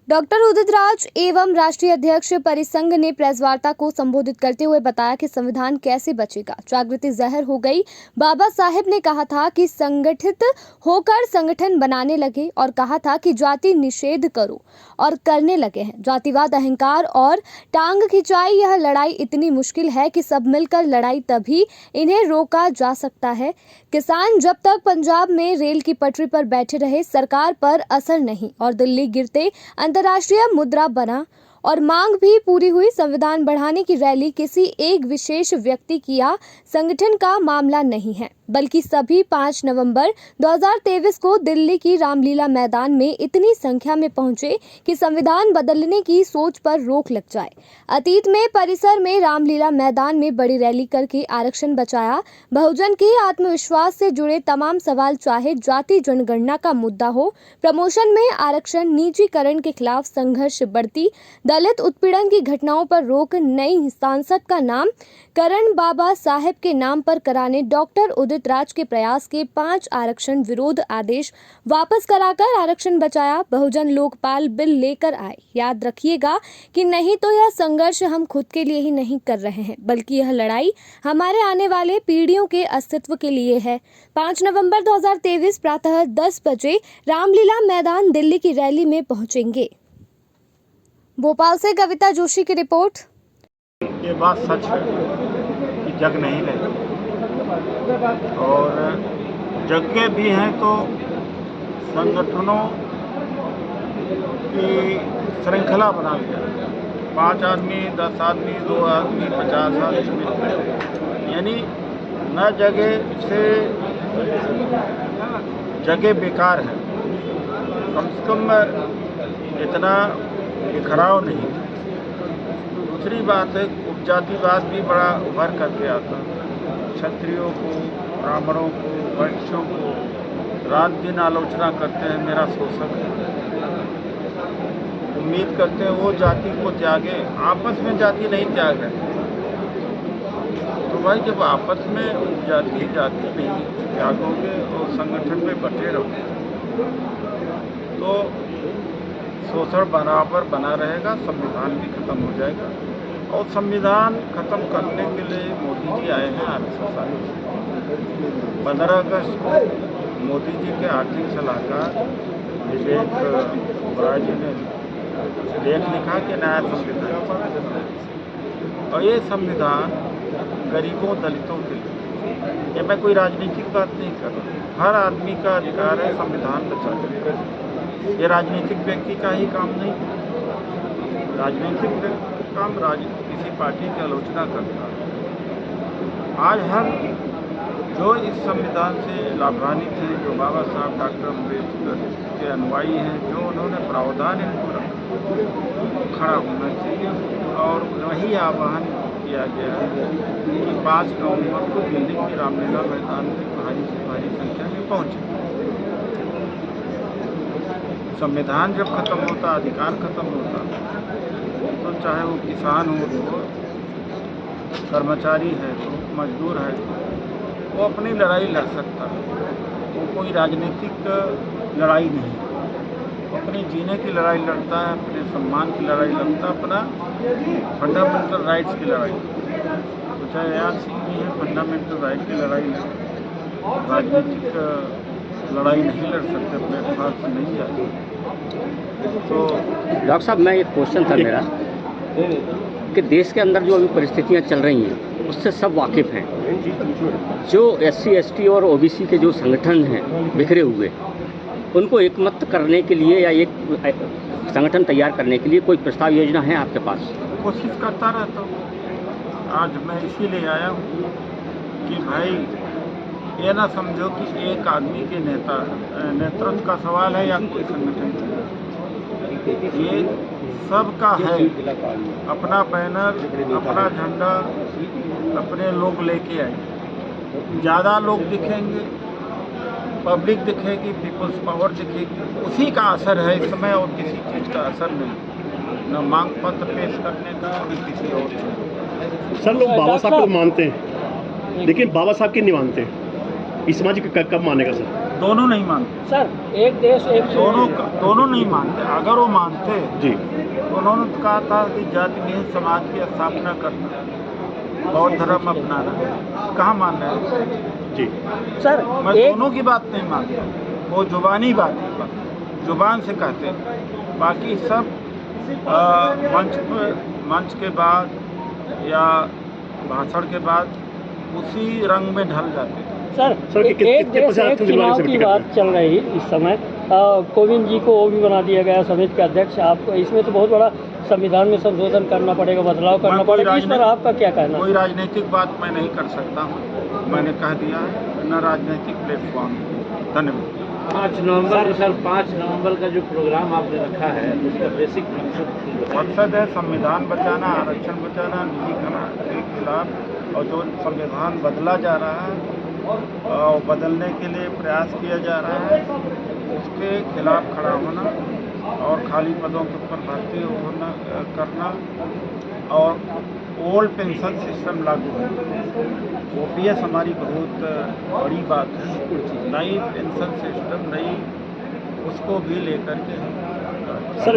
Doctor Udit Raj एवं राष्ट्रीय अध्यक्ष परिसंघ ने प्रेस वार्ता को संबोधित करते हुए बताया कि संविधान कैसे बचेगा, जागृति जहर हो गई। बाबा साहेब ने कहा था कि संगठित होकर संगठन बनाने लगे और कहा था कि जाति निषेध करो और करने लगे हैं। जातिवाद, अहंकार और टांग खिंचाई, यह लड़ाई इतनी मुश्किल है कि सब मिलकर लड़ाई तभी इन्हें रोका जा सकता है। किसान जब तक पंजाब में रेल की पटरी पर बैठे रहे, सरकार पर असर नहीं और दिल्ली गिरते अंतर्राष्ट्रीय मुद्रा बना और मांग भी पूरी हुई। संविधान बढ़ाने की रैली किसी एक विशेष व्यक्ति की या संगठन का मामला नहीं है, बल्कि सभी 5 नवंबर 2023 को दिल्ली की रामलीला मैदान में इतनी संख्या में पहुंचे कि संविधान बदलने की सोच पर रोक लग जाए। अतीत में परिसर में रामलीला मैदान में बड़ी रैली करके आरक्षण बचाया। बहुजन के आत्मविश्वास से जुड़े तमाम सवाल, चाहे जाति जनगणना का मुद्दा हो, प्रमोशन में आरक्षण, निजीकरण के खिलाफ संघर्ष, बढ़ती दलित उत्पीड़न की घटनाओं पर रोक, नई सांसद का नाम करण बाबा साहेब के नाम पर कराने, डॉक्टर उदित राज के प्रयास के 5 आरक्षण विरोध आदेश वापस कराकर आरक्षण बचाया। बहुजन लोकपाल बिल लेकर आए। याद रखिएगा कि नहीं तो यह संघर्ष हम खुद के लिए ही नहीं कर रहे हैं, बल्कि यह लड़ाई हमारे आने वाले पीढ़ियों के अस्तित्व के लिए है। 5 नवंबर 2023 प्रातः 10 बजे रामलीला मैदान दिल्ली की रैली में पहुंचेंगे। भोपाल से कविता जोशी की रिपोर्ट। ये बात सच है कि जग नहीं रहे और जगह भी हैं तो संगठनों की श्रृंखला बना लिया। 5 आदमी, 10 आदमी, 2 आदमी, 50 आदमी, यानी न जगह से जगह बेकार है। कम से कम इतना बिखराव नहीं। दूसरी बात है, उपजातिवाद भी बड़ा उभर करके आता है। क्षत्रियों को, ब्राह्मणों को, वैश्यों को रात दिन आलोचना करते हैं, मेरा शोषक है। उम्मीद करते हैं वो जाति को त्यागे, आपस में जाति नहीं त्याग रहे। तो भाई जब आपस में जाति नहीं त्यागोगे और संगठन में बटे रहोगे तो शोषण बराबर बना रहेगा, संविधान भी खत्म हो जाएगा। और संविधान खत्म करने के लिए मोदी जी आए हैं RSS आए। 15 अगस्त को मोदी जी के आर्थिक सलाहकार विवेक ओबराय जी ने लेख लिखा कि नया संविधान, और ये संविधान गरीबों, दलितों के लिए। ये मैं कोई राजनीतिक बात नहीं कर रहा। हर आदमी का अधिकार है संविधान बचाने। ये राजनीतिक व्यक्ति का ही काम नहीं। राजनीतिक काम किसी पार्टी की आलोचना करता है। आज हम जो इस संविधान से लाभान्वित हैं, जो बाबा साहब डॉक्टर अम्बेडकर के अनुयायी हैं, जो उन्होंने प्रावधान इनको रखा, खड़ा होना चाहिए। और वही आह्वान किया गया है कि 5 नवंबर को दिल्ली की रामलीला मैदान में भारी से भारी संख्या में पहुँचे। संविधान जब खत्म होता, अधिकार खत्म होता, तो चाहे वो किसान हो, तो कर्मचारी है, तो मजदूर है, वो अपनी लड़ाई लड़ सकता है। वो कोई राजनीतिक लड़ाई नहीं, वो अपने जीने की लड़ाई लड़ता है, अपने सम्मान की लड़ाई लड़ता है, अपना फंडामेंटल राइट्स की लड़ाई। तो चाहे AR भी है, फंडामेंटल राइट की लड़ाई है। राजनीतिक लड़ाई नहीं लड़ सकते, अपने अखबार से नहीं जाते। तो डॉक्टर साहब, मैं एक क्वेश्चन था मेरा कि देश के अंदर जो अभी परिस्थितियां चल रही हैं उससे सब वाकिफ़ हैं। जो SC ST और OBC के जो संगठन हैं बिखरे हुए, उनको एकमत करने के लिए या एक संगठन तैयार करने के लिए कोई प्रस्ताव, योजना है आपके पास? कोशिश करता रहता हूँ। आज मैं इसीलिए आया हूँ कि भाई ये ना समझो कि एक आदमी के नेतृत्व का सवाल है या कोई संगठन का। ये सबका है। अपना बैनर, अपना झंडा, अपने लोग लेके आए। ज़्यादा लोग दिखेंगे, पब्लिक दिखेगी, पीपल्स पावर दिखेगी, उसी का असर है इस समय, और किसी चीज़ का असर नहीं। न मांग पत्र पेश करने का, न किसी और चीज़। सर, लोग बाबा साहब को मानते हैं, लेकिन बाबा साहब की नहीं मानते। इस समाज कब मानेगा सर? दोनों नहीं मानते। सर एक देश एक दोनों नहीं मानते। अगर वो मानते जी तो उन्होंने तो कहा था कि जाति विहीन समाज की स्थापना करना, बौद्ध धर्म अपनाना। कहाँ मान रहे हैं? जी सर मैं एक दोनों की बात नहीं मानता। वो जुबानी बात है, बस जुबान से कहते हैं। बाकी सब मंच के बाद या भाषण के बाद उसी रंग में ढल जाते हैं। सर सर, एक कितने देश प्रतिशत एक दिलवाने चुनाव से की टिकट बात है? चल रही इस समय। कोविंद जी को वो भी बना दिया गया समिति के अध्यक्ष। आपको इसमें तो बहुत बड़ा संविधान में संशोधन करना पड़ेगा, बदलाव करना मैं कोई पड़ेगा। इस पर आपका क्या कहना कोई है? राजनीतिक बात मैं नहीं कर सकता हूँ। मैंने कह दिया है, न राजनीतिक प्लेटफॉर्म। धन्यवाद। 5 नवंबर सर 5 नवंबर का जो प्रोग्राम आपने रखा है उसका बेसिक मकसद है संविधान बचाना, आरक्षण बचाना, निजीकरण के खिलाफ। और जो संविधान बदला जा रहा है और बदलने के लिए प्रयास किया जा रहा है, उसके खिलाफ खड़ा होना और खाली पदों के ऊपर भर्ती होना करना और ओल्ड पेंशन सिस्टम लागू है। ओपीएस हमारी बहुत बड़ी बात है। नई पेंशन सिस्टम, नई, उसको भी लेकर के हम